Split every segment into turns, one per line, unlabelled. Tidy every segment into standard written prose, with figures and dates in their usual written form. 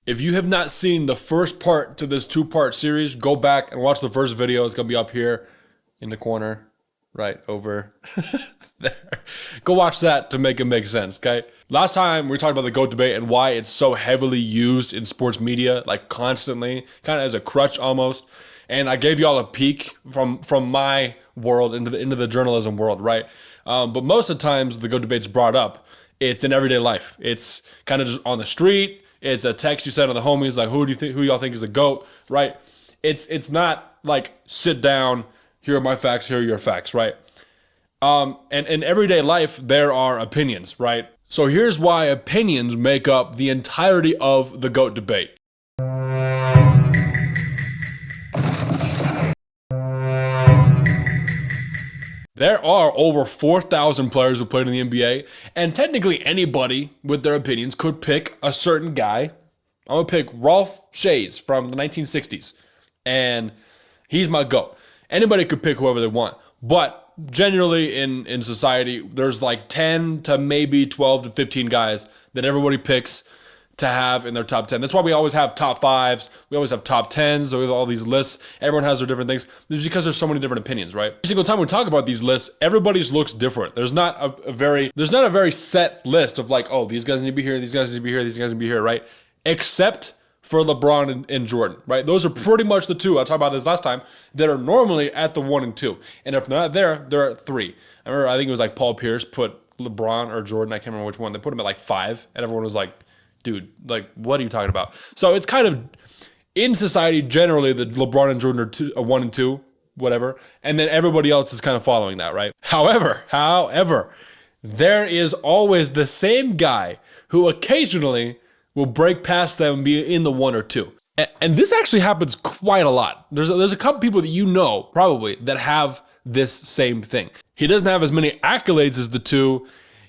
If you have not seen the first part to this 2-part series, go back and watch the first video. It's going to be up here in the corner, right over there. Go watch that to make it make sense, okay? Last time we talked about the GOAT debate and why it's so heavily used in sports media, like constantly, kind of as a crutch almost. And I gave y'all a peek from my world into the journalism world, right? But most of the times the GOAT debate's brought up, it's in everyday life. It's kind of just on the street. It's a text you send to the homies, like, who y'all think is a GOAT, right? It's not like, sit down, here are my facts, here are your facts, right? And in everyday life, there are opinions, right? So here's why opinions make up the entirety of the GOAT debate. There are over 4,000 players who played in the NBA, and technically anybody with their opinions could pick a certain guy. I'm going to pick Rolf Shays from the 1960s, and he's my GOAT. Anybody could pick whoever they want, but generally in society, there's like 10 to maybe 12 to 15 guys that everybody picks to have in their top 10. That's why we always have top 5s. We always have top 10s. So we have all these lists. Everyone has their different things. It's because there's so many different opinions, right? Every single time we talk about these lists, everybody's looks different. There's not a very set list of like, oh, these guys need to be here, these guys need to be here, these guys need to be here, right? Except for LeBron and Jordan, right? Those are pretty much the two, I talked about this last time, that are normally at the 1 and 2. And if they're not there, they're at 3. I think it was like Paul Pierce put LeBron or Jordan, I can't remember which one. They put him at like 5, and everyone was like, dude, like, what are you talking about? So it's kind of, in society, generally, the LeBron and Jordan are 1 and 2, whatever. And then everybody else is kind of following that, right? However, there is always the same guy who occasionally will break past them and be in the 1 or 2. And this actually happens quite a lot. There's a couple people that you know, probably, that have this same thing. He doesn't have as many accolades as the 2.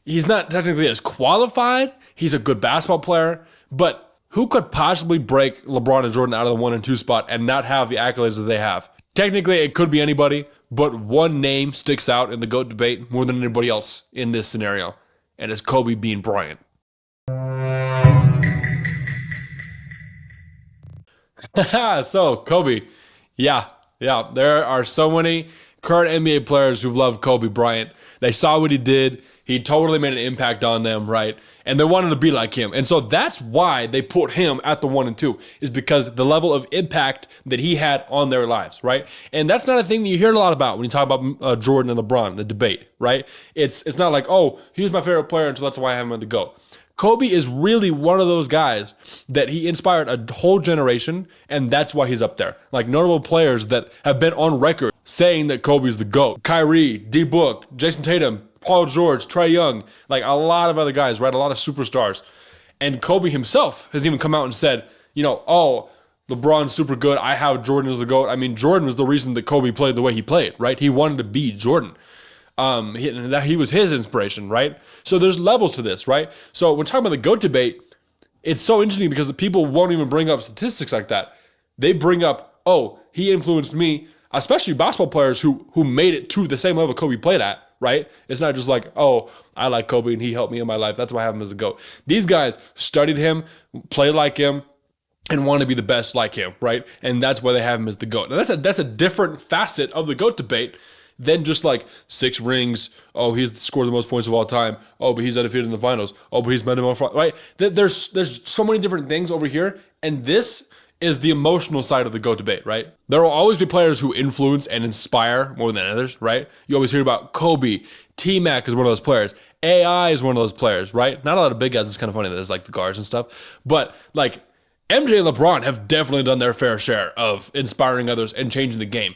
He's not technically as qualified. He's a good basketball player, but who could possibly break LeBron and Jordan out of the 1 and 2 spot and not have the accolades that they have? Technically, it could be anybody, but one name sticks out in the GOAT debate more than anybody else in this scenario, and it's Kobe being Bryant. So, Kobe. Yeah, there are so many current NBA players who love Kobe Bryant. They saw what he did. He totally made an impact on them, right? And they wanted to be like him. And so that's why they put him at the 1 and 2, is because the level of impact that he had on their lives, right? And that's not a thing that you hear a lot about when you talk about Jordan and LeBron, the debate, right? It's not like, oh, he was my favorite player, and so that's why I have him on the GOAT. Kobe is really one of those guys that he inspired a whole generation, and that's why he's up there. Like notable players that have been on record saying that Kobe's the GOAT. Kyrie, D-Book, Jason Tatum, Paul George, Trae Young, like a lot of other guys, right? A lot of superstars. And Kobe himself has even come out and said, oh, LeBron's super good. I have Jordan as the GOAT. I mean, Jordan was the reason that Kobe played the way he played, right? He wanted to be Jordan. He was his inspiration, right? So there's levels to this, right? So when talking about the GOAT debate, it's so interesting because the people won't even bring up statistics like that. They bring up, oh, he influenced me, especially basketball players who made it to the same level Kobe played at, right? It's not just like, oh, I like Kobe and he helped me in my life. That's why I have him as a GOAT. These guys studied him, played like him, and want to be the best like him, right? And that's why they have him as the GOAT. Now that's a different facet of the GOAT debate than just like 6 rings. Oh, he's scored the most points of all time. Oh, but he's undefeated in the finals. Oh, but he's met him on front, right? There's so many different things over here, and this is the emotional side of the GOAT debate, right? There will always be players who influence and inspire more than others, right? You always hear about Kobe. T-Mac is one of those players. AI is one of those players, right? Not a lot of big guys. It's kind of funny that there's like the guards and stuff, but like MJ and LeBron have definitely done their fair share of inspiring others and changing the game.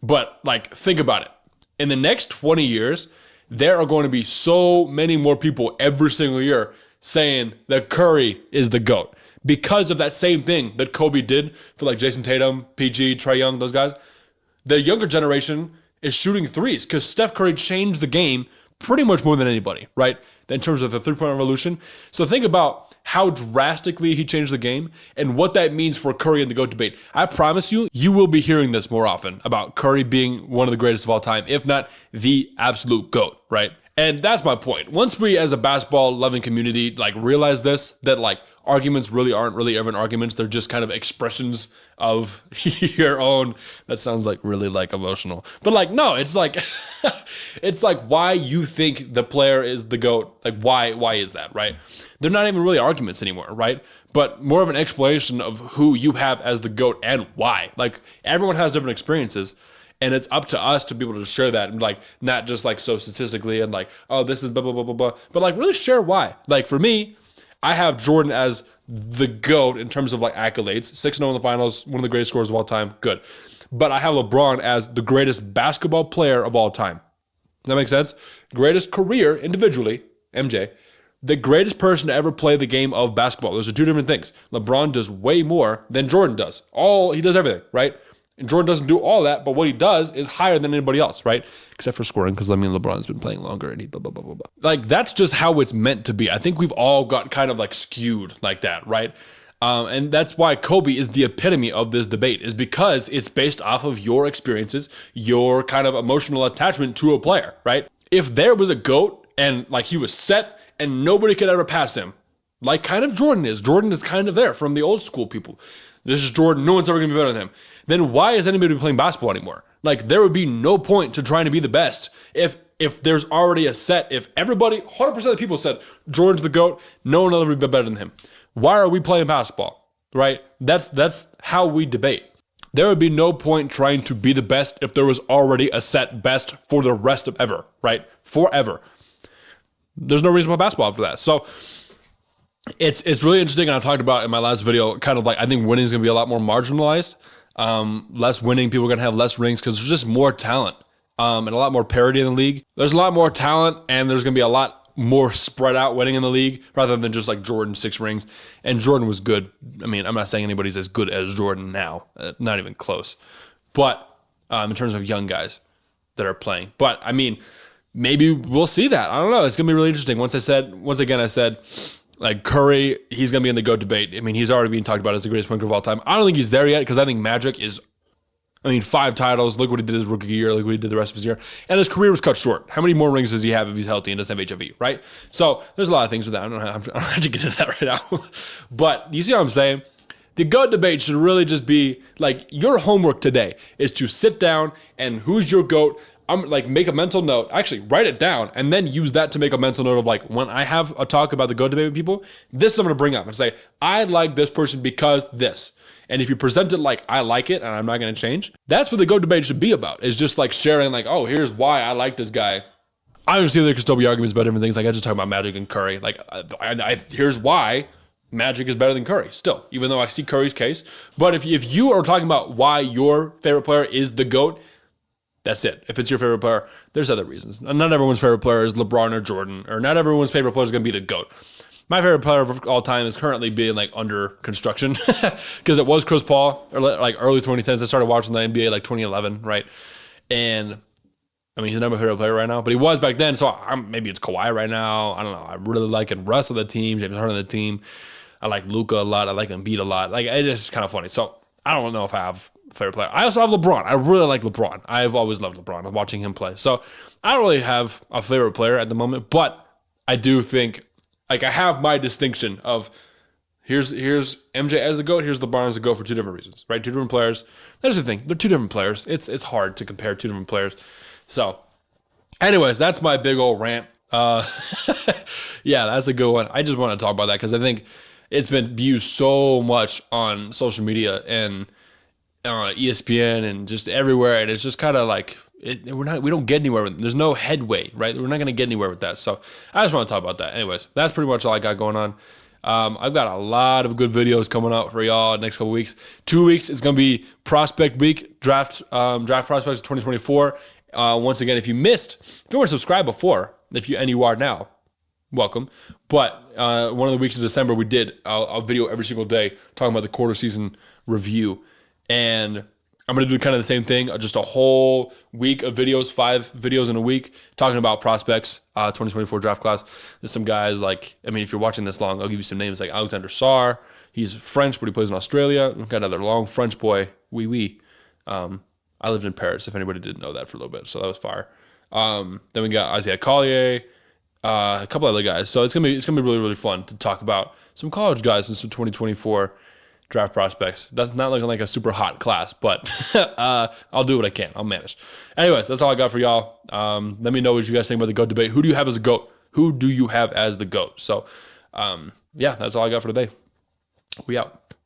But like, think about it. In the next 20 years, there are going to be so many more people every single year saying that Curry is the GOAT because of that same thing that Kobe did for like Jason Tatum, PG, Trae Young, those guys. The younger generation is shooting threes because Steph Curry changed the game pretty much more than anybody, right? In terms of the three-point revolution. So think about how drastically he changed the game and what that means for Curry in the GOAT debate. I promise you, you will be hearing this more often about Curry being one of the greatest of all time, if not the absolute GOAT, right? And that's my point. Once we, as a basketball loving community, like realize this, that like arguments really aren't really ever arguments. They're just kind of expressions of your own. That sounds like really like emotional, but like, no, it's like, it's like why you think the player is the GOAT. Like why is that, right? They're not even really arguments anymore, right? But more of an explanation of who you have as the GOAT and why. Like everyone has different experiences. And it's up to us to be able to share that and like not just like so statistically and like, oh, this is blah, blah, blah, blah, blah, but like really share why. Like for me, I have Jordan as the GOAT in terms of like accolades, 6-0 in the finals, one of the greatest scorers of all time. Good. But I have LeBron as the greatest basketball player of all time. Does that make sense? Greatest career individually, MJ. The greatest person to ever play the game of basketball. Those are two different things. LeBron does way more than Jordan does. He does everything, right? And Jordan doesn't do all that, but what he does is higher than anybody else, right? Except for scoring, because I mean LeBron's been playing longer and he blah, blah, blah, blah, blah. Like that's just how it's meant to be. I think we've all got kind of like skewed like that, right? And that's why Kobe is the epitome of this debate, is because it's based off of your experiences, your kind of emotional attachment to a player, right? If there was a GOAT and like he was set and nobody could ever pass him, like kind of Jordan is kind of there from the old school people. This is Jordan. No one's ever going to be better than him. Then why is anybody playing basketball anymore? Like there would be no point to trying to be the best if there's already a set. If everybody, 100% of the people said Jordan's the GOAT, no one will ever be better than him. Why are we playing basketball? Right? That's how we debate. There would be no point trying to be the best if there was already a set best for the rest of ever. Right? Forever. There's no reason to play basketball after that. So it's really interesting. And I talked about in my last video, kind of like I think winning is going to be a lot more marginalized. Less winning, people are going to have less rings because there's just more talent and a lot more parity in the league. There's a lot more talent and there's going to be a lot more spread out winning in the league rather than just like Jordan 6 rings. And Jordan was good. I mean, I'm not saying anybody's as good as Jordan now, not even close. But in terms of young guys that are playing, but I mean, maybe we'll see that. I don't know. It's going to be really interesting. Once again, I said, like Curry, he's going to be in the GOAT debate. I mean, he's already being talked about as the greatest point guard of all time. I don't think he's there yet because I think Magic is, 5 titles. Look what he did his rookie year. Look what he did the rest of his year. And his career was cut short. How many more rings does he have if he's healthy and doesn't have HIV, right? So there's a lot of things with that. I don't have to get into that right now. But you see what I'm saying? The GOAT debate should really just be like your homework today is to sit down and who's your GOAT? I'm like make a mental note, actually write it down and then use that to make a mental note of like when I have a talk about the GOAT debate with people, this is what I'm gonna bring up and say, I like this person because this. And if you present it like I like it and I'm not gonna change, that's what the GOAT debate should be about. Is just like sharing like, oh, here's why I like this guy. I understand there could still be arguments about different things. Like I just talk about Magic and Curry. Like here's why Magic is better than Curry still, even though I see Curry's case. But if you are talking about why your favorite player is the GOAT, that's it. If it's your favorite player, there's other reasons. Not everyone's favorite player is LeBron or Jordan, or not everyone's favorite player is going to be the GOAT. My favorite player of all time is currently being like under construction because it was Chris Paul, or like early 2010s. I started watching the NBA like 2011, right? And I mean, he's not my favorite player right now, but he was back then. So maybe it's Kawhi right now. I don't know. I really like Russ on the team, James Harden on the team. I like Luka a lot. I like Embiid a lot. Like it's just kind of funny. So I don't know if I have favorite player. I also have LeBron. I really like LeBron. I've always loved LeBron. I'm watching him play. So I don't really have a favorite player at the moment, but I do think like I have my distinction of here's MJ as the GOAT, here's LeBron as the GOAT for two different reasons, right? Two different players. That's the thing. They're two different players. It's hard to compare two different players. So anyways, that's my big old rant. Yeah, that's a good one. I just want to talk about that because I think it's been viewed so much on social media and ESPN and just everywhere, and it's just kind of like we don't get anywhere with it. There's no headway, right? We're not going to get anywhere with that. So I just want to talk about that. Anyways, that's pretty much all I got going on. I've got a lot of good videos coming out for y'all next couple weeks. 2 weeks, it's going to be Prospect Week, draft prospects 2024. Once again, if you weren't subscribed before, and you are now, welcome. But one of the weeks of December, we did a video every single day talking about the quarter season review. And I'm going to do kind of the same thing, just a whole week of videos, 5 videos in a week, talking about prospects, 2024 draft class. There's some guys like, I mean, if you're watching this long, I'll give you some names like Alexander Sarr. He's French, but he plays in Australia. We've got another long French boy, I lived in Paris, if anybody didn't know that for a little bit, so that was fire. Then we got Isaiah Collier, a couple other guys. So it's gonna be really really fun to talk about some college guys and some 2024 draft prospects. That's not looking like a super hot class, but I'll do what I can. I'll manage. Anyways, that's all I got for y'all. Let me know what you guys think about the GOAT debate. Who do you have as a GOAT? Who do you have as the GOAT? So, yeah, that's all I got for today. We out.